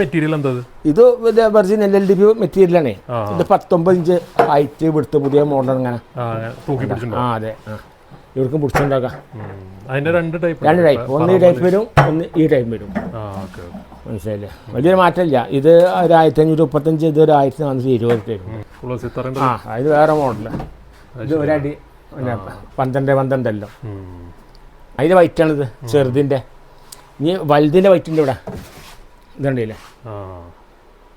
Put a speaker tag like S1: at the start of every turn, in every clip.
S1: Material എന്താ?
S2: ഇത് virgin LLDP മെറ്റീരിയലാണ്. ഇത് 19 ഇഞ്ച് ഹൈറ്റ് വിടുത്ത് പുതിയ മോഡൽ ഇങ്ങനെ അതെ ഇവർക്കും പിടിച്ചുണ്ടാക്കാം.
S1: രണ്ട് ടൈപ്പ്,
S2: ഒന്ന് ഈ ടൈപ്പ് വരും, ഒന്ന് ഈ ടൈപ്പ് വരും. മനസ്സിലായില്ലേ? വലിയൊരു മാറ്റമില്ല. ഇത് 1535, ഇത് 1420 വരും. ഇത് വേറെ മോഡല്. ഇത് ഒരടി 12 അല്ലോ. അതിൻ്റെ വൈറ്റാണിത് ചെറുതിൻ്റെ. ഇനി വലുതിൻ്റെ വൈറ്റിൻ്റെ ഇവിടെ ഇതുണ്ടല്ലേ,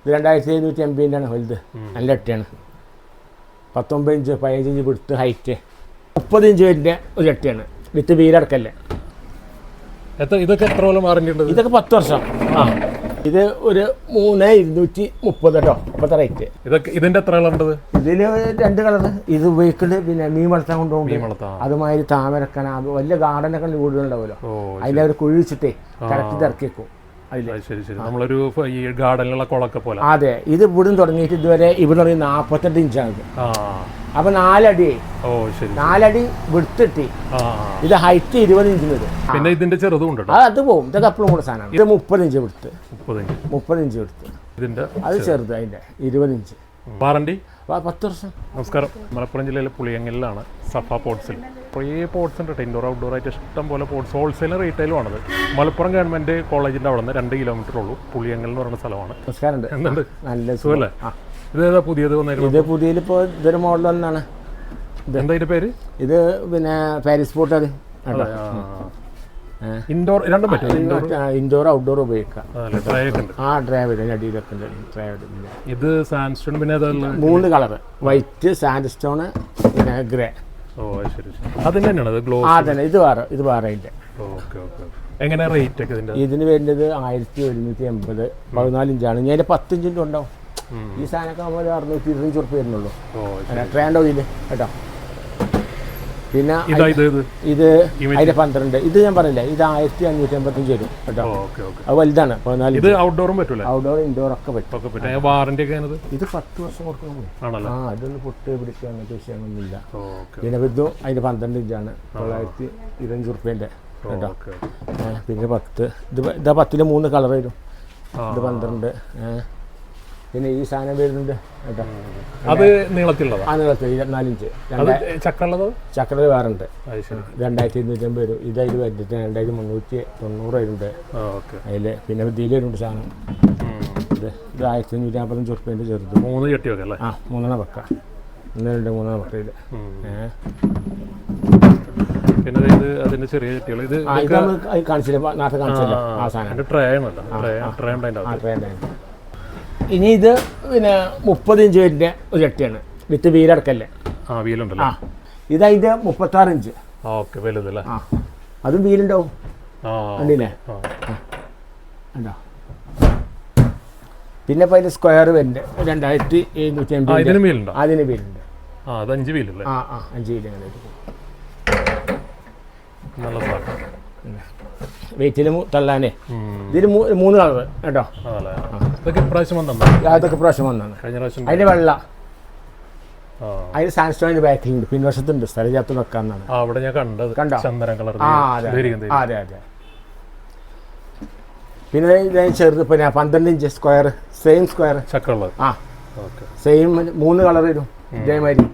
S2: ഇത് 2780 വലുത്, നല്ല ചട്ടിയാണ്. 19 ഇഞ്ച് 15 ഇഞ്ച് വിടുത്ത് ഹൈറ്റ്, 30 ഇഞ്ച് വരുന്ന ഒരു ചട്ടിയാണ്. വിത്ത് വീരടക്കല്ലേ.
S1: ഇതൊക്കെ എത്ര കൊല്ലം വാറന്റി ഉണ്ട്?
S2: ഇതൊക്കെ 10 വർഷം. ഇത് ഒരു 3230 കേട്ടോ ഇപ്പോഴത്തെ റേറ്റ്.
S1: ഇതിന്റെ എത്ര കളർ ഉണ്ട്?
S2: ഇതിൽ 2 കളർ. ഇത് ഉപയോഗിക്കല് പിന്നെ മീൻ വളർത്താൻ കൊണ്ടുപോകും. അതുമാതിരി താമരക്കന വലിയ ഗാർഡനൊക്കെ വീടുകളുണ്ടാവുമല്ലോ, അതിൽ അവർ കുഴിച്ചിട്ടേ കറക്റ്റ് ഇറക്കി വെക്കും.
S1: നമ്മളൊരു ഈ ഗാർഡനിലുള്ള കുളമൊക്കെ പോലെ.
S2: അതെ, ഇത് ഇവിടുന്ന് തുടങ്ങിയിട്ട് ഇതുവരെ ഇവിടെ തുടങ്ങി 48 ഇഞ്ചാണ്. അപ്പൊ 4 അടി 4 അടി വിടുത്തിട്ടി. ഇത് ഹൈറ്റ് 20 ഇഞ്ച് വരും.
S1: പിന്നെ ഇതിന്റെ ചെറുതുണ്ട്,
S2: അത് പോകും. ഇതൊക്കെ അപ്പളും കൂടെ സാധനമാണ്. ഇത് 30 ഇഞ്ച് വിടുത്ത്, 30 ഇഞ്ച് വിടുത്ത്.
S1: ഇതിന്റെ
S2: അത് ചെറുത്, അതിന്റെ 20 ഇഞ്ച്
S1: വാറണ്ടി
S2: 10 വർഷം.
S1: നമസ്കാരം, മലപ്പുറം ജില്ലയിലെ പുളിയങ്ങലിലാണ് സഫ പോട്ട്സിൽ കുറേ പോട്ട്സ് ഉണ്ട്. ഇൻഡോർ ഔട്ട്ഡോർ ആയിട്ട് ഇഷ്ടം പോലെ പോട്ട്സ്, ഹോൾസെയിലും റീറ്റെയിലും ആണത്. മലപ്പുറം ഗവൺമെന്റ് കോളേജിന്റെ അവിടെ നിന്ന് 2 കിലോമീറ്റർ ഉള്ളൂ. പുളിയങ്ങൽ എന്ന് പറയുന്ന സ്ഥലമാണ്.
S2: നമസ്കാരം.
S1: എന്തുണ്ട്?
S2: നല്ല
S1: സുഖല്ലേ? ഇതേതാ പുതിയത് വന്നേക്കുന്നത്?
S2: ഇത് പുതിയതിലിപ്പോ ഇതൊരു മോഡൽ ഒന്നാണ്.
S1: എന്താ ഇതിന്റെ പേര്?
S2: ഇത് പിന്നെ പാരീസ് പോട്ട്. അത്
S1: ഇൻഡോർ രണ്ടും പറ്റും,
S2: ഇൻഡോർ ഔട്ട്ഡോർ ഉപയോഗിക്കാം. ഡ്രൈ വരും, അടിയിലൊക്കെ ഉണ്ട്.
S1: ഇത് സാൻഡ്സ്റ്റോൺ, പിന്നെ
S2: 3 കളർ, വൈറ്റ്, സാൻഡ്സ്റ്റോൺ, പിന്നെ ഗ്രേ.
S1: അതിന് തന്നെയാണ്
S2: ഇത് വേറെ, ഇത് വേറെ. അതിന്റെ
S1: എങ്ങനെ റേറ്റ് ഒക്കെ?
S2: ഇതിന് വരുന്നത് 1180, 14 ഇഞ്ചാണ്. ഞാൻ 10 ഇഞ്ചിൻ്റെ ഉണ്ടാവും. ഈ സാധനമൊക്കെ നമ്മൾ 625 ഉറുപ്പ് വരുന്നുള്ളൂ. ട്രാൻഡോ ഇതിൽ കേട്ടോ. പിന്നെ ഇത് അതിന്റെ 12. ഇത് ഞാൻ പറയില്ല, ഇത് 1585 വരും കേട്ടോ. അത് വലുതാണ്. 14. ഔട്ട്ഡോർ ഇൻഡോർ ഒക്കെ പറ്റും.
S1: വാറന്റി
S2: ഇത് 10 വർഷം കൊടുക്കണം. അതൊന്ന് പൊട്ട് പിടിക്കുക അങ്ങനത്തെ വിഷയമൊന്നുമില്ല. പിന്നെ ഇതും അതിന്റെ 12 ഇഞ്ചാണ്, 925 ഉറുപ്പ്യൻ്റെ കേട്ടോ. പിന്നെ 10, ഇതാ 10 3 കളർ വരും. ഇത് 12. പിന്നെ ഈ സാധനം വരുന്നുണ്ട് കേട്ടോ.
S1: അത് നീളത്തിലുള്ളത്?
S2: ആ നീളത്തിൽ 24 ഇഞ്ച്. ചക്ര വേറെ ഉണ്ട്, 2250 വരും. ഇത് അതിൽ വരുന്നത് 2390 വരുന്നുണ്ട് അതിൽ. പിന്നെ ഇതിൽ വരുന്നുണ്ട് സാധനം. ഇത് 1545 ഉറുപ്പ്യൻ്റെ ചെറുത്.
S1: 3 ചട്ടിയൊക്കെ അല്ലേ?
S2: 3 വെക്കാം. 1 2 3 വെക്കാം. ഇത്
S1: പിന്നെ ഇത് അതിന്റെ ചെറിയ ചട്ടികൾ. ഇത്
S2: കാണിച്ചില്ല, നേരത്തെ കാണിച്ചില്ല ആ സാധനം.
S1: ട്രേ.
S2: ഇനി ഇത് പിന്നെ 30 ഇഞ്ച് വരുന്ന ഒരു ചട്ടിയാണ്, വിത്ത് വീലടക്കല്ലേ. ഇത് അതിന്റെ 36 ഇഞ്ച്. അതും വീലുണ്ടാവും, കണ്ടില്ലേ? ഉണ്ടോ? പിന്നെ ഇപ്പൊ അതിന്റെ സ്ക്വയർ വരുന്നുണ്ട് 2750. അതിന് വീലുണ്ട്.
S1: 5 വീലല്ലേ?
S2: 5 വീല് അങ്ങനെ വെയിറ്റിൽ തള്ളാനേ. ഇതിൽ 3 കളർ കേട്ടോ. അതൊക്കെ പ്രാവശ്യം വന്നാണ്. അതിന്റെ വെള്ള, അതിന് സാൻഡ്സ്റ്റോണിന്റെ ബാക്കിലുണ്ട്, പിൻവശത്തുണ്ട്. സ്ഥലജാത്ത് വെക്കാന്നാണ്. കണ്ടോ? അതെ അതെ. പിന്നെ ചെറുത് പിന്നെ 12 inch square, same square. Same 3 colour വരും. ഇതേമാതിരി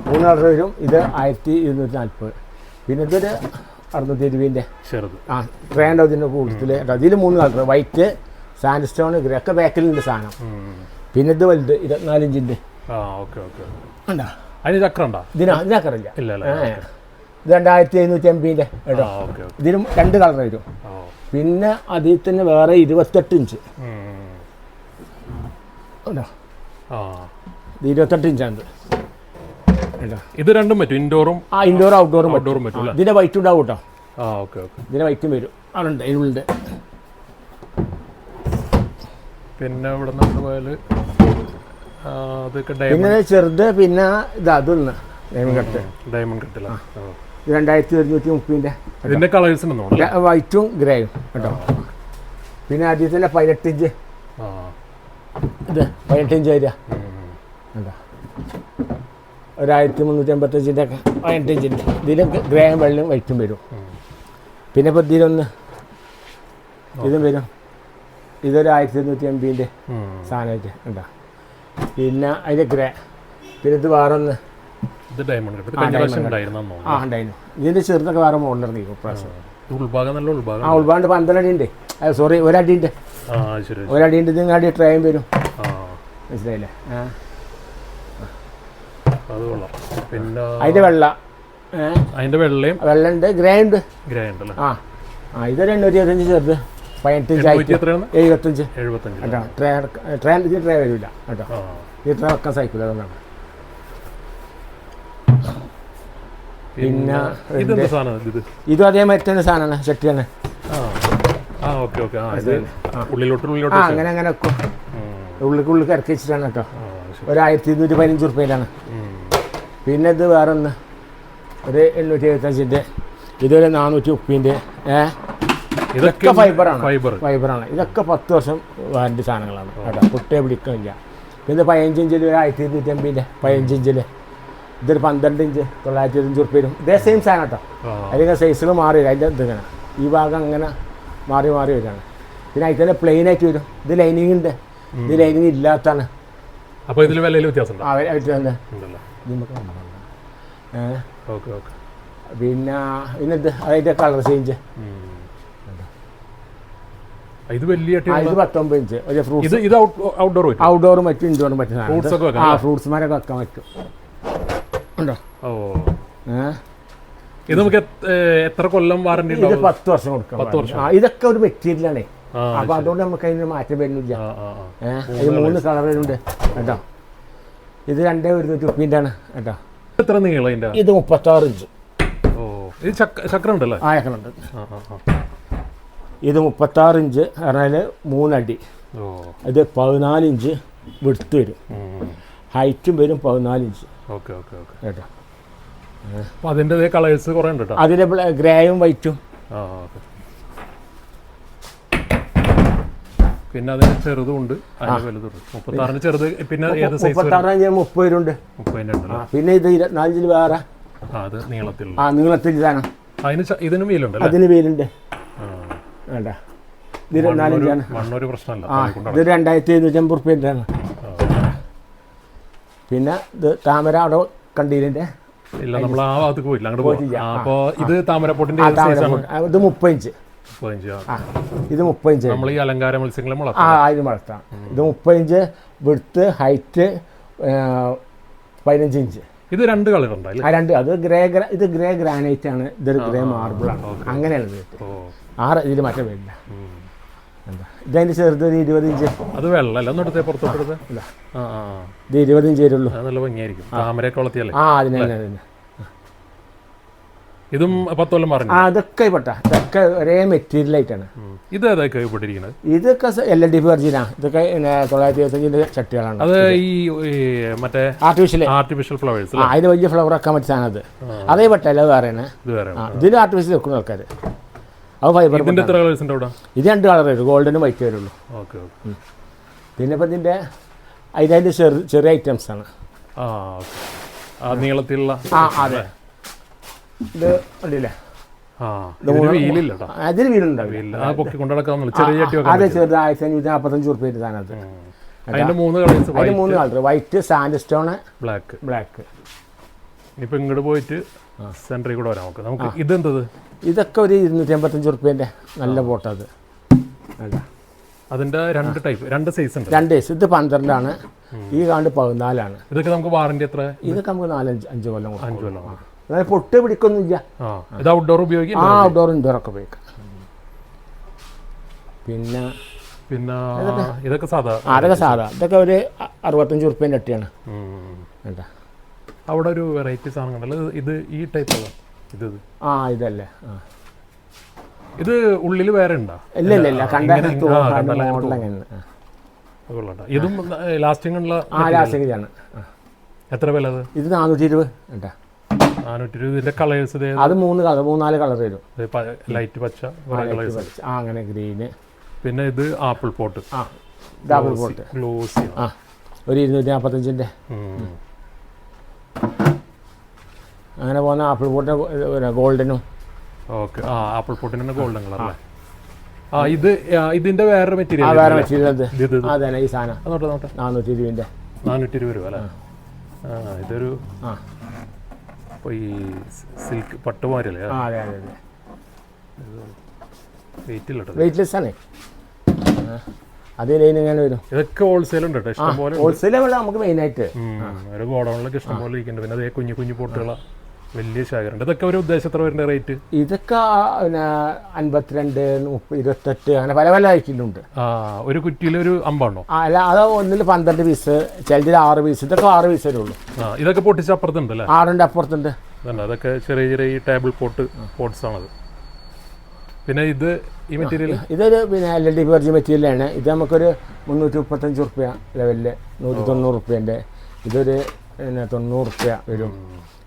S2: 3 കളർ വരും. ഇത് 1240. പിന്നെ ഇതൊരു 620
S1: ചെറുത്.
S2: ട്രാൻഡോ ഇതിൻ്റെ കൂടുതൽ. ഇതിൽ 3 കളർ, വൈറ്റ്, സാൻഡ്സ്റ്റോൺ, ഗ്രേ ഒക്കെ ബാക്കിലുണ്ട് സാധനം. പിന്നെ ഇത് വലുത് 24 ഇഞ്ചിൻ്റെ. ഇതിന് ചക്രമില്ല. ഇത് 2750 കേട്ടോ. ഇതിനും 2 കളർ വരും. പിന്നെ അതിൽ തന്നെ വേറെ 28 ഇഞ്ച്. 28 ഇഞ്ചാണ്.
S1: ഇത് രണ്ടും പറ്റും, ഇൻഡോറും
S2: ഇൻഡോറും ഔട്ട്ഡോറും പറ്റും. ഇതിന്റെ വൈറ്റ് ഉണ്ടാവും കേട്ടോ. ഇതിന്റെ വൈറ്റും വരും. അതുണ്ട് ഇതിനുള്ളിൽ. പിന്നെ പിന്നെ ചെറുത്, പിന്നെ അതൊന്ന്
S1: ഡയമണ്ട് കട്ട്
S2: 2130. വൈറ്റും ഗ്രേയും കേട്ടോ. പിന്നെ ആദ്യത്തെ 18 ഇഞ്ച്. ഇത് 18 ഇഞ്ച് വരിക കേട്ടോ. 1385 ഒക്കെ 18 ഇഞ്ചിൻ്റെ. ഇതിലും ഗ്രേയും വെള്ളയും വൈറ്റും വരും. പിന്നെ ഇപ്പോൾ ഇതിലൊന്ന് ഇതും വരും ഇതൊരു 1280 സാധനമായിട്ട് ഉണ്ടാ. പിന്നെ അതിൻ്റെ ഗ്രേ, പിന്നെ ഇത് വേറെ ഒന്ന് ഉണ്ടായിരുന്നു. ഇതിൻ്റെ ചെറുതൊക്കെ വേറെ മോഡൽ ഇറങ്ങി ഇപ്രാവശ്യം. ഉൾഭാഗം 12 അടി ഉണ്ട്, സോറി 1 അടിയുണ്ട്, 1 അടിയുണ്ട്. ഇതിങ്ങാടി ട്രെയിൻ വരും, മനസ്സിലായില്ലേ? അതിൻ്റെ വെള്ളയുണ്ട്, ഗ്രേ ഉണ്ട്. ഇതൊരു 825 ചെറുത്, 15 75 ട്രെയിൻ. ഇതിന് ട്രേ വരില്ല കേട്ടോ, ഈ ട്രേ വെക്കാൻ സൈക്കിൾ അതുകൊണ്ടാണ്. പിന്നെ ഇതും അതേമാതിരി തന്നെ സാധനമാണ്, ചട്ടിയാണ്. അങ്ങനെ അങ്ങനെ വെക്കും, ഉള്ളിൽ ഇറക്കി വെച്ചിട്ടാണ് കേട്ടോ. ഒരു 1215 റുപ്യയിലാണ്. പിന്നെ ഇത് വേറെ ഒന്ന് ഒരു 875, ഇതൊരു 430. ഇതൊക്കെ ഫൈബറാണ്. ഇതൊക്കെ 10 വർഷം വാറണ്ടി സാധനങ്ങളാണ് കേട്ടോ, പൊട്ടേ പിടിക്കില്ല. പിന്നെ 15 ഇഞ്ചിൽ ഒരു 1250, 15 ഇഞ്ചിൽ ഇതൊരു 12 ഇഞ്ച് 905 റുപ്യ വരും. ഇതേ സെയിം സാധനം കേട്ടോ, അല്ലെങ്കിൽ സൈസുകൾ മാറി വരും. അതിൻ്റെ ഇതിങ്ങനെ ഈ ഭാഗം അങ്ങനെ മാറി വരികയാണ്. പിന്നെ അതിൽ തന്നെ പ്ലെയിൻ ആയിട്ട് വരും. ഇത് ലൈനിങ് ഉണ്ട്, ഇത് ലൈനിങ് ഇല്ലാത്തതാണ്.
S1: അപ്പോൾ ഇതിൽ വിലയിൽ വ്യത്യാസം
S2: പിന്നെ ഇത് അതിൻ്റെ കളർ ചേഞ്ച്.
S1: ഇത് വലിയ
S2: 19 ഇഞ്ച്. ഒരു ഫ്രൂട്ട്സ് ഔട്ട്ഡോറും മറ്റും ഇൻഡോറും പറ്റുന്ന ഫ്രൂട്ട്സ്മാരൊക്കെ വെക്കാൻ പറ്റും. ഉണ്ടോ?
S1: ഇത് നമുക്ക് എത്ര കൊല്ലം വാറണ്ടി?
S2: ഇത് 10 വർഷം കൊടുക്കാം. ഇതൊക്കെ ഒരു മെറ്റീരിയലാണ്, അപ്പൊ അതുകൊണ്ട് നമുക്ക് അതിന് മാറ്റം വരുന്നില്ല. ഇത് 3 കളറുണ്ട് കേട്ടോ. ഇത് 2,130 ആണ് കേട്ടോ.
S1: എത്ര നീളം?
S2: ഇത് 36 ഇഞ്ച്.
S1: ചക്രം ഉണ്ടല്ലോ?
S2: ചക്രമുണ്ട്. ഇത് 36 ഇഞ്ച് പറഞ്ഞാൽ 3 അടി. ഇത് 14 ഇഞ്ച് വിടുത്ത് വരും, ഹൈറ്റും വരും 14 ഇഞ്ച് കേട്ടോ.
S1: അതിൻ്റെ കളേഴ്സ് കുറേ ഉണ്ട് കേട്ടോ.
S2: അതിൻ്റെ ഗ്രേയും വൈറ്റും.
S1: പിന്നെ അതിന് ചെറുതുണ്ട്, വലുതുണ്ട്. 36 ചെറുത്. പിന്നെ
S2: 36 30 ഉണ്ട്. പിന്നെ ഇത് 24 ഇഞ്ചിൽ വേറെ നീളത്തിൽ സാധനം.
S1: ഇതിന് വീലുണ്ട്.
S2: അതിന് വീലുണ്ട് വേണ്ട. ഇത് 24 ഇഞ്ചാണ്. ഇത് 2750 റുപ്യൻ്റെ. പിന്നെ ഇത് താമര അവിടെ കണ്ടീലിൻ്റെ
S1: ഇല്ല, നമ്മൾ ആ ഭാഗത്തേക്ക് പോയില്ല, അങ്ങോട്ട് പോയില്ല. അപ്പോൾ ഇത് താമരപ്പൊട്ടിൻ്റെ
S2: ഇത് 30 ഇഞ്ച്. ഇത് 30 ഇഞ്ച്
S1: നമ്മൾ ഈ അലങ്കാര മത്സ്യങ്ങളെ
S2: അതിന് വളർത്താം. ഇത് 30 ഇഞ്ച് വിടുത്ത്, ഹൈറ്റ് 15 ഇഞ്ച്.
S1: ഇത് 2 കളർ ഉണ്ട്.
S2: അത് ഇത് ഗ്രേ ഗ്രാനൈറ്റ് ആണ്, ഇതൊരു ഗ്രേ മാർബിളാണ്. അങ്ങനെയാണ് ഇതിൽ മാറ്റം വരില്ല. ഇതതിൻ്റെ ചെറുത് ഒരു 20 ഇഞ്ച്.
S1: അത് വെള്ളമല്ല, പുറത്തോട്ട്
S2: ഇത് 20 ഇഞ്ച് വരുള്ളൂ.
S1: നല്ല ഭംഗിയായിരിക്കും താമരയൊക്കെ വളർത്തിയല്ലേ.
S2: അതിനെ
S1: ഇതും 10 കൊല്ലം പറഞ്ഞു.
S2: അതൊക്കെ ഇതൊക്കെ ഒരേ മെറ്റീരിയൽ ആയിട്ടാണ്.
S1: ഇത് ഏതൊക്കെ ഇപ്പോട്ടിരിക്കുന്നത്?
S2: ഇതൊക്കെ LLD വെർജിനാണ്. ഇതൊക്കെ 925 ചട്ടികളാണ്.
S1: അത് ഈ മറ്റേ ആർട്ടിഫിഷ്യൽ ഫ്ലവേഴ്സ്,
S2: അതിന് വലിയ ഫ്ലവർ വെക്കാൻ പറ്റിയ സാധനം. അതേ പട്ടല്ല, വേറെയാണ്. ഇതിൽ ആർട്ടിഫിഷ്യൽ വെക്കുന്ന ആൾക്കാർ. അത് ഫൈബർ. ഇത് 2 കളർ വരും, ഗോൾഡനും വൈറ്റ് വരുള്ളൂ. പിന്നെ ഇപ്പം ഇതിൻ്റെ അതിൻ്റെ ചെറിയ ഐറ്റംസ് ആണ്.
S1: നീളത്തിലുള്ള
S2: അതെ. ഇത് കണ്ടില്ലേ,
S1: അതിന്
S2: വീലുണ്ടാവില്ല. അതെ, ചെറുത് 1545 റുപ്യ സാധനം. അത് 3 colour, white, sand stone, black.
S1: ഇപ്പം ഇങ്ങോട്ട് പോയിട്ട് സെൻറ്ററിൽ കൂടെ വരാം നമുക്ക്. ഇതെന്തത്?
S2: ഇതൊക്കെ ഒരു 285 റുപ്യൻ്റെ നല്ല ബോട്ട്. അത്
S1: അതിൻ്റെ 2 ടൈപ്പ്, 2 സൈസ് ഉണ്ട്.
S2: 2 സൈസ്. ഇത് 12 ആണ്, ഈ കാണ്ട് 14 ആണ്.
S1: ഇതൊക്കെ നമുക്ക് വാറണ്ടി എത്ര?
S2: ഇതൊക്കെ നമുക്ക് 4-5 കൊല്ലം. 5 കൊല്ലം. അതായത് പൊട്ട് പിടിക്കൊന്നുമില്ല.
S1: ഇത് ഔട്ട്ഡോർ ഉപയോഗിക്കാം.
S2: ഔട്ട്ഡോർ ഇൻഡോർ ഒക്കെ ഉപയോഗിക്കാം. പിന്നെ
S1: ഇതൊക്കെ സാധാ.
S2: ഇതൊക്കെ ഒരു 65 റുപ്യൻ്റെ അട്ടിയാണ് കേട്ടോ.
S1: അവിടെ ഒരു വെറൈറ്റി സാധനങ്ങളുണ്ടല്ലോ. ഇത് ഈ ടൈപ്പ്
S2: ഇതല്ലേ.
S1: ഇത് ഉള്ളിൽ വേറെ ഉണ്ടോ?
S2: ഇല്ല.
S1: ഇതും ലാസ്റ്റിംഗ് ഉള്ള
S2: ലാസ്റ്റിംഗാണ്.
S1: എത്ര വില?
S2: ഇത് 420 കേട്ടോ.
S1: 420. ഇതിന്റെ കളേഴ്സ്
S2: അത് 3-4 കളർ വരും.
S1: ലൈറ്റ് പച്ച,
S2: അങ്ങനെ ഗ്രീന്.
S1: പിന്നെ ഇത് apple pot.
S2: Apple pot
S1: glossy.
S2: ഒരു 245ൻ്റെ. അങ്ങനെ പോകുന്ന ആപ്പിൾ പോട്ടിന് ഗോൾഡനും.
S1: ഓക്കെ. ആപ്പിൾ പോട്ടിന് ഗോൾഡൻ കളർ അല്ലേ? ഇതിന്റെ വേറൊരു മെറ്റീരിയൽ
S2: വേറെ മെറ്റീരിയൽ അതെ ഈ സാധനം 420
S1: 420 രൂപ അല്ലേ? ഇതൊരു ഈ സിൽക്ക് പട്ടുമാരല്ലേ?
S2: അതെ അതെ അതെ,
S1: വെയിറ്റ്ലെസ്
S2: ആണ്. അതിന് ഇങ്ങനെ വരും.
S1: ഇതൊക്കെ ഹോൾസെയിൽ ഉണ്ട്, ഇഷ്ടംപോലെ
S2: ഹോൾസെയിൽ നമുക്ക് മെയിനായിട്ട്
S1: ഒരു ഗോഡൗണിലൊക്കെ ഇഷ്ടംപോലെ ഇരിക്കുന്നുണ്ട്. പിന്നെ അതേ കുഞ്ഞു കുഞ്ഞു പോട്ടുകളാ വലിയ ശേഖരം. ഇതൊക്കെ ഒരു ഉദ്ദേശത്ര വരുന്ന റേറ്റ്
S2: ഇതൊക്കെ പിന്നെ 52, 30, 28 അങ്ങനെ പല പല ഐറ്റിലുണ്ട്.
S1: ഒരു കുറ്റിയിൽ ഒരു 50 എണ്ണോ?
S2: അല്ല, അത് ഒന്നിൽ 12 പീസ്, ചിലതിൽ 6 പീസ്. ഇതൊക്കെ 6 പീസേ ഉള്ളൂ.
S1: ഇതൊക്കെ പൊട്ടിച്ച് അപ്പുറത്തുണ്ട് അല്ലേ?
S2: 6 അപ്പുറത്തുണ്ട്.
S1: അതൊക്കെ ചെറിയ ചെറിയ ഈ ടേബിൾ പോട്ട്സ് ആണത്. പിന്നെ ഇത് ഈ മെറ്റീരിയൽ
S2: ഇതൊരു പിന്നെ LED വെർജി മെറ്റീരിയലാണ്. ഇത് നമുക്കൊരു 335 റുപ്യ ലെവലില്, 190 റുപ്യൻ്റെ. ഇതൊരു പിന്നെ 90 റുപ്യ വരും.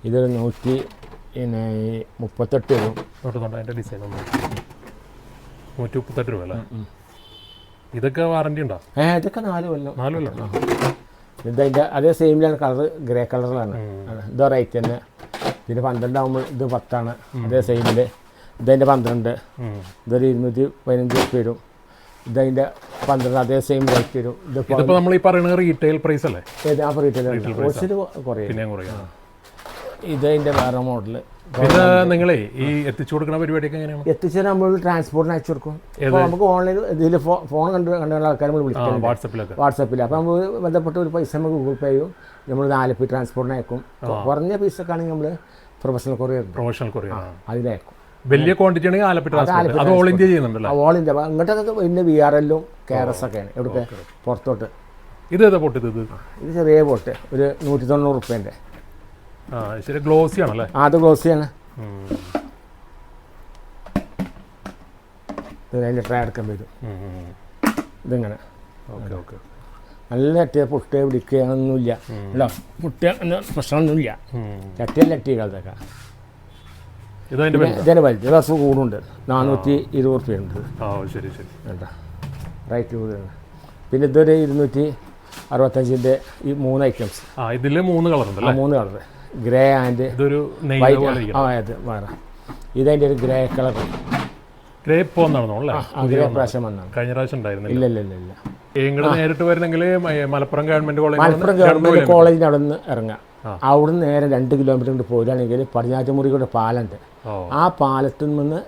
S2: ഇതൊരു 138 വരും.
S1: അതിൻ്റെ ഡിസൈൻ 138 രൂപ അല്ലേ? ഇതൊക്കെ വാറണ്ടി ഉണ്ടോ?
S2: ഇതൊക്കെ 4 കൊല്ലം.
S1: 4 കൊല്ലം.
S2: ഇതതിൻ്റെ അതേ സെയിമിലാണ് കളർ, ഗ്രേ കളറിലാണ്. ഇതോ റേറ്റ് തന്നെ. ഇതിന് 12 ആകുമ്പോൾ ഇത് 10 ആണ്. അതേ സെയിമിൽ ഇതതിൻ്റെ 12. ഇതൊരു 215 റുപ്യ വരും. ഇതതിൻ്റെ 12 അതേ സെയിം റേറ്റ് വരും.
S1: ഇതിപ്പോൾ നമ്മൾ ഈ പറയുന്നത് റീറ്റെയിൽ പ്രൈസ് അല്ലേ?
S2: ആ റീറ്റെയിൽ ഹോൾസെയിൽ കുറയും. ഇതതിൻ്റെ വേറെ മോഡൽ.
S1: പിന്നെ നിങ്ങളെ ഈ എത്തിച്ചു കൊടുക്കുന്ന പരിപാടിയൊക്കെ എങ്ങനെയാണ്?
S2: എത്തിച്ചാൽ നമ്മൾ ട്രാൻസ്പോർട്ടിന് അയച്ചു കൊടുക്കും. അപ്പോൾ നമുക്ക് ഓൺലൈൻ ഇതിൽ ഫോൺ കണ്ടുള്ള ആൾക്കാർ നമ്മൾ വിളിക്കും, വാട്സപ്പിൽ. അപ്പോൾ നമ്മൾ ബന്ധപ്പെട്ട് ഒരു പൈസ നമ്മൾ ഗൂഗിൾ പേ ചെയ്യും. നമ്മൾ 4 ട്രാൻസ്പോർട്ടിന് അയക്കും. കുറഞ്ഞ പൈസക്ക് ആണെങ്കിൽ നമ്മൾ പ്രൊഫഷണൽ കൊറിയർ അതിലയക്കും.
S1: വലിയ ക്വാണ്ടിറ്റി ആണെങ്കിൽ അത് ഓൾ ഇന്ത്യ ചെയ്യുന്നുണ്ടല്ലോ?
S2: All India. ഇങ്ങോട്ടൊക്കെ പിന്നെ VRL-ഉം KRS ഒക്കെയാണ്. എവിടേക്ക് പുറത്തോട്ട്.
S1: ഇത് ഏതാ പോട്ട്? ഇത്
S2: ചെറിയ പോട്ട്, ഒരു 190 റുപ്യൻ്റെ.
S1: ശരി, ഗ്ലോസി ആണല്ലേ?
S2: അത് ഗ്ലോസിയാണ്. അതിൻ്റെ ട്രൈ എടുക്കാൻ വരും. ഇതിങ്ങനെ നല്ല ചട്ടിയ പൊട്ടുക പിടിക്കുകയൊന്നുമില്ല. അല്ലോ, പൊട്ടുക പ്രശ്നമൊന്നുമില്ല. ചട്ടിയല്ല ചട്ടികളൊക്കെ. ഇതിൻ്റെ വലുത് ബസ് കൂടുണ്ട്. 420 റുപ്യ ഉണ്ട് കേട്ടോ, റൈറ്റ് കൂടുതലാണ്. പിന്നെ ഇതൊരു 265-ൻ്റെ ഈ 3 ഐറ്റംസ്.
S1: ഇതിൽ 3 കളർ ഉണ്ട്.
S2: 3 കളർ, ഗ്രേ ആൻഡ് വൈറ്റ്. അത് വേറെ. ഇതതിൻ്റെ ഒരു ഗ്രേ കളർ.
S1: ഗ്രേ ഇപ്പോൾ വന്നാണോ?
S2: ഗ്രേ പ്രാവശ്യം വന്നാണ്.
S1: കഴിഞ്ഞ പ്രാവശ്യം ഉണ്ടായിരുന്നു.
S2: ഇല്ല.
S1: നേരിട്ട് വരുന്നെങ്കിൽ മലപ്പുറം ഗവൺമെന്റ്
S2: കോളേജിൻ്റെ അവിടെ നിന്ന് ഇറങ്ങാം. അവിടുന്ന് നേരെ 2 കിലോമീറ്റർ കൊണ്ട് പോരുകയാണെങ്കിൽ പടിഞ്ഞാറ്റുമുറിയുടെ പാലമുണ്ട്. ആ പാലത്തിൽ നിന്ന്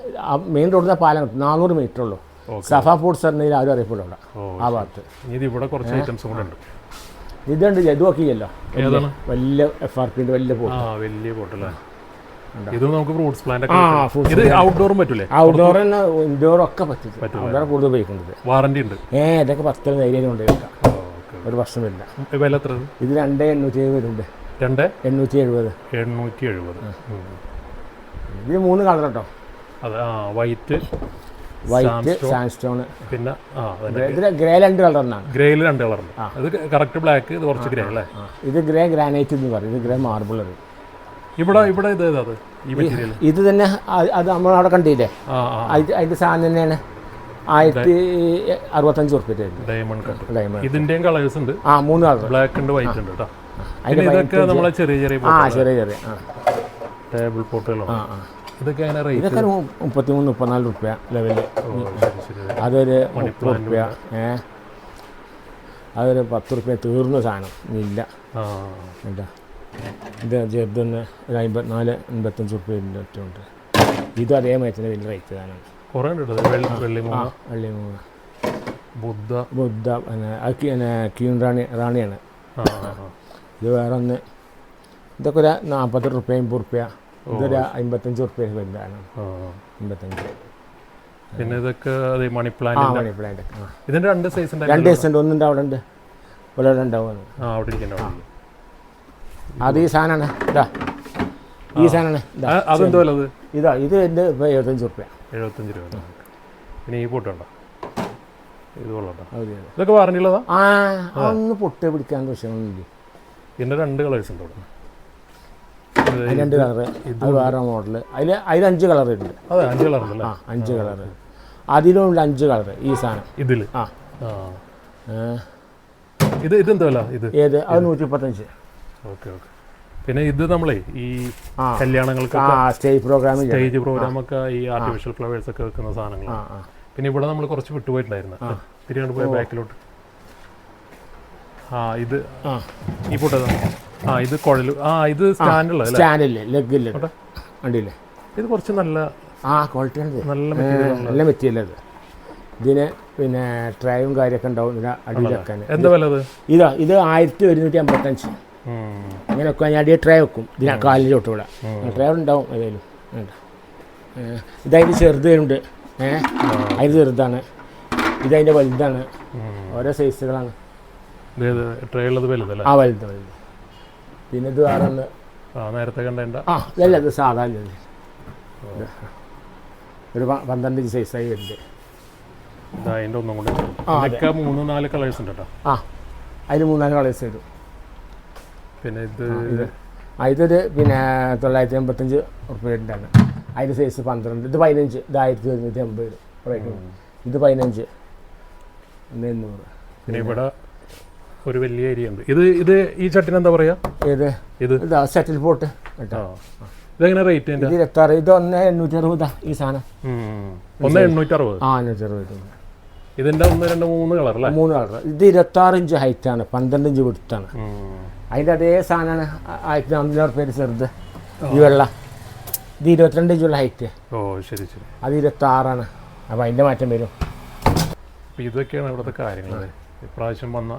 S2: മെയിൻ റോഡിൽ നിന്ന് പാലം 400 മീറ്റർ ഉള്ളൂ. സഫാ ഫുഡ്സ് പറഞ്ഞാൽ ആരും അറിയപ്പെടില്ല ആ ഭാഗത്ത്.
S1: ഇവിടെ കുറച്ച് ഐറ്റംസ് കൂടെ ഉണ്ട്.
S2: ഇതുണ്ട്, ജഡുവാക്കിയല്ലോ, വലിയ FRPൻ്റെ വലിയ
S1: പോട്ടല്ലേ? ഇത് നമുക്ക് ഫ്രൂട്ട്സ് പ്ലാന്റ് ഇത് ഔട്ട്ഡോറും പറ്റൂലേ?
S2: ഔട്ട്ഡോർ തന്നെ ഇൻഡോറും ഒക്കെ പറ്റും. ഔട്ട്ഡോർ കൂടുതൽ ഉപയോഗിക്കുന്നത്.
S1: വാറണ്ടി ഉണ്ട്.
S2: ഇതൊക്കെ 10 ധൈര്യം കൊണ്ട് വെക്കാം, ഒരു പ്രശ്നമില്ല.
S1: വില എത്ര?
S2: ഇത് 2,870 വരുന്നുണ്ട്.
S1: 2,870.
S2: ഇത് 3 കളർ കേട്ടോ.
S1: അതെ, വൈറ്റ്,
S2: സാൻഡ്സ്റ്റോൺ.
S1: പിന്നെ
S2: ഗ്രേ 2 കളറിനാണ്.
S1: ഗ്രേയിൽ 2 കളറുണ്ട്. അത് കറക്റ്റ് ബ്ലാക്ക്, ഇത് കുറച്ച് ഗ്രേ അല്ലേ?
S2: ഇത് ഗ്രേ ഗ്രാനൈറ്റ് എന്ന് പറയും. ഇത് ഗ്രേ മാർബിൾ അറിയും.
S1: ഇവിടെ ഇത് ഏതാ?
S2: ഇത് തന്നെ. അത് നമ്മളവിടെ കണ്ടില്ലേ, അതിന്റെ സാധനം തന്നെയാണ്. 1065 റുപ്യ.
S1: Diamond cut. ഇതിന്റെയും കളേഴ്സ് ഉണ്ട്.
S2: 3 കളർ,
S1: ബ്ലാക്ക് ഉണ്ട്, വൈറ്റ് ഉണ്ട് കേട്ടോ. ഇതൊക്കെ നമ്മളെ ചെറിയ ചെറിയ ടേബിൾ പോട്ടുകളാണ്. ഇതൊക്കെ
S2: 33-34 റുപ്യ ലെവല്. അതൊരു 30 റുപ്യ. അതൊരു 10 റുപ്യ തീർന്ന സാധനം ഇല്ല കേട്ടോ. ഇത് ചെറുതൊന്ന് ഒരു 54-55 റുപ്യൻ്റെ ഒറ്റമുണ്ട്. ഇതും അതേമാതിരി വലിയ റേറ്റ് സാധനമാണ്.
S1: കുറേ
S2: വെള്ളിമൂങ്ങ, ബുദ്ധ പിന്നെ ക്യൂൻ റാണിയാണ്. ഇത് വേറെ ഒന്ന്. ഇതൊക്കെ ഒരു 40 റുപ്യ, 50 റുപ്യ. ഇതൊരു 55 റുപ്യ വരുന്നതാണ്. 55.
S1: പിന്നെ ഇതൊക്കെ മണി പ്ലാന്റ്. ഇതിൻ്റെ 2 സൈസ് ഉണ്ട്.
S2: 2 സൈസ് ഉണ്ട്. ഒന്നുണ്ട് അവിടെ ഉണ്ട്, ഇവിടെ ഉണ്ടാവും. അത് ഈ സാധനമാണ്. ഈ സാധനമാണ്.
S1: അതെന്തോ ഇത്
S2: എൻ്റെ 75 റുപ്യ.
S1: 75 രൂപ. പിന്നെ ഈ പൊട്ടുണ്ടോ? ഇത് കൊള്ളട്ടോ. ഇതൊക്കെ വാറണ്ടി ഉള്ളതാ?
S2: ഒന്ന് പൊട്ട് പിടിക്കാൻ പ്രശ്നമൊന്നുമില്ല.
S1: പിന്നെ 2 കളേഴ്സ് ഉണ്ട് അവിടെ.
S2: 2 കളറ്. അത് വേറെ മോഡൽ. അതിൽ 5 കളർ ഉണ്ട്.
S1: അതെ, 5 കളർ ഉണ്ടല്ലേ?
S2: 5 കളർ. അതിലുണ്ട് 5 കളർ ഈ സാധനം.
S1: ഇതിൽ ഇതെന്താ വില?
S2: ഏത്? അത് 135.
S1: ഓക്കെ. പിന്നെ ഇത് നമ്മളെ ഈ കല്യാണങ്ങൾക്ക്
S2: സ്റ്റേജ് പ്രോഗ്രാം
S1: ഒക്കെ ഈ ആർട്ടിഫിഷ്യൽ ഫ്ലവേഴ്സ് ഒക്കെ വെക്കുന്ന സാധനങ്ങൾ. പിന്നെ ഇവിടെ നമ്മൾ കുറച്ച് വിട്ടുപോയിട്ടുണ്ടായിരുന്നു തിരികെ പോയ ബാക്കിലോട്ട്. ആ ഇത് ഈ പൊട്ടതാ. ഇത് കുഴൽ. ഇത് സ്റ്റാൻഡുള്ളത്
S2: സ്റ്റാൻഡില്ലേ ലെഗില്ലേ വണ്ടിയില്ലേ.
S1: ഇത് കുറച്ച് നല്ല
S2: ക്വാളിറ്റി ഉണ്ട്,
S1: നല്ല
S2: മെറ്റീരിയൽ അത്. ഇതിന് പിന്നെ ട്രൈവും കാര്യമൊക്കെ ഉണ്ടാവും ഇതിന് അടിയിൽ വെക്കാൻ.
S1: എന്താ വില അത്?
S2: ഇത് 1155. അങ്ങനെ വെക്കാൻ ഞാൻ അടിയിൽ ട്രൈ വെക്കും ഇതിന് കാലിൻ്റെ തൊട്ടുകൂടെ. ട്രൈ ഉണ്ടാവും ഏതായാലും. ഇതതിൻ്റെ ചെറുതുണ്ട്, അതിന് ചെറുതാണ്, ഇതതിൻ്റെ വലുതാണ്. ഓരോ സൈസുകളാണ്.
S1: വലുത്.
S2: പിന്നെ ഇത് വേറെ ഒന്ന്
S1: നേരത്തെ കണ്ട
S2: അല്ല, ഇത് സാധാരണ ഒരു 12 ഇഞ്ച് സൈസായി വരുന്നുണ്ട്.
S1: അതിൻ്റെ ഒന്നും കൂടെ 3-4 കളേഴ്സ് ഉണ്ട് കേട്ടോ.
S2: അതിന് 3-4 കളേഴ്സ് വരും.
S1: പിന്നെ
S2: ഇതൊരു പിന്നെ 985 റുപ്യയാണ്. അതിൻ്റെ സൈസ് 12. ഇത് 15. ഇത് 1180 റേറ്റ്. ഇത് 15. 800.
S1: പിന്നെ ഇവിടെ ഒരു വലിയ ഏരിയ ഉണ്ട്. ഇത് ഈ ചട്ടിന് എന്താ പറയാ? ഇതാ സെറ്റിൽ പോട്ട് കേട്ടോ. ഇതെങ്ങനെ റേറ്റ്? ഇത് 26. ഇത് 1860. ഈ സാധനം 1860.
S2: 1860.
S1: ഇതിന്റെ 1, 2, 3 കളർ അല്ലേ?
S2: 3 കളർ. ഇത് 26 ഇഞ്ച് ഹൈറ്റാണ്, 12 ഇഞ്ച് വിടുത്താണ്. അതിൻ്റെ അതേ സാധനമാണ് 1400 റുപ്യ ചെറുത്. ഈ വെള്ള ഇത് 22 ഇഞ്ചുള്ള ഹൈറ്റ്.
S1: ശരി ശരി.
S2: അത് 26 അപ്പോൾ അതിൻ്റെ മാറ്റം വരും.
S1: അപ്പോൾ ഇതൊക്കെയാണ് ഇവിടുത്തെ കാര്യങ്ങൾ. ഇപ്രാവശ്യം വന്ന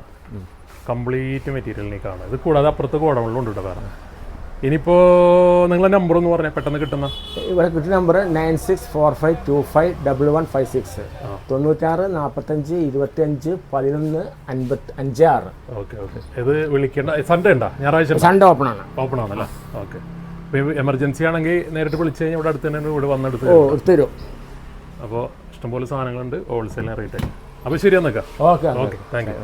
S1: കംപ്ലീറ്റ് മെറ്റീരിയലിനേക്കാണ്. ഇത് കൂടാതെ അപ്പുറത്ത് ഗോഡൗണിലും ഉണ്ട് കേട്ടോ. കാരണം ഇനിയിപ്പോൾ നിങ്ങളെ നമ്പർ ഒന്ന് പറഞ്ഞാൽ പെട്ടെന്ന് കിട്ടുന്ന.
S2: ഇവിടെ കിട്ടുന്ന നമ്പർ 9645251156. 96 45 25 11 56.
S1: ഓക്കെ. ഇത് വിളിക്കേണ്ട. സൺഡേ ഉണ്ടോ? ഞായറാഴ്ച?
S2: സൺഡേ ഓപ്പൺ
S1: ആണല്ലേ? ഓക്കെ. അപ്പോൾ എമർജൻസി ആണെങ്കിൽ നേരിട്ട് വിളിച്ചു കഴിഞ്ഞാൽ ഇവിടെ അടുത്ത് തന്നെ ഇവിടെ വന്നെടുത്ത്
S2: തരും.
S1: അപ്പോൾ ഇഷ്ടംപോലെ സാധനങ്ങളുണ്ട്, ഹോൾസെയിൽ റേറ്റ്. അപ്പോൾ ശരി എന്നൊക്കെ.
S2: ഓക്കെ.
S1: Thank you.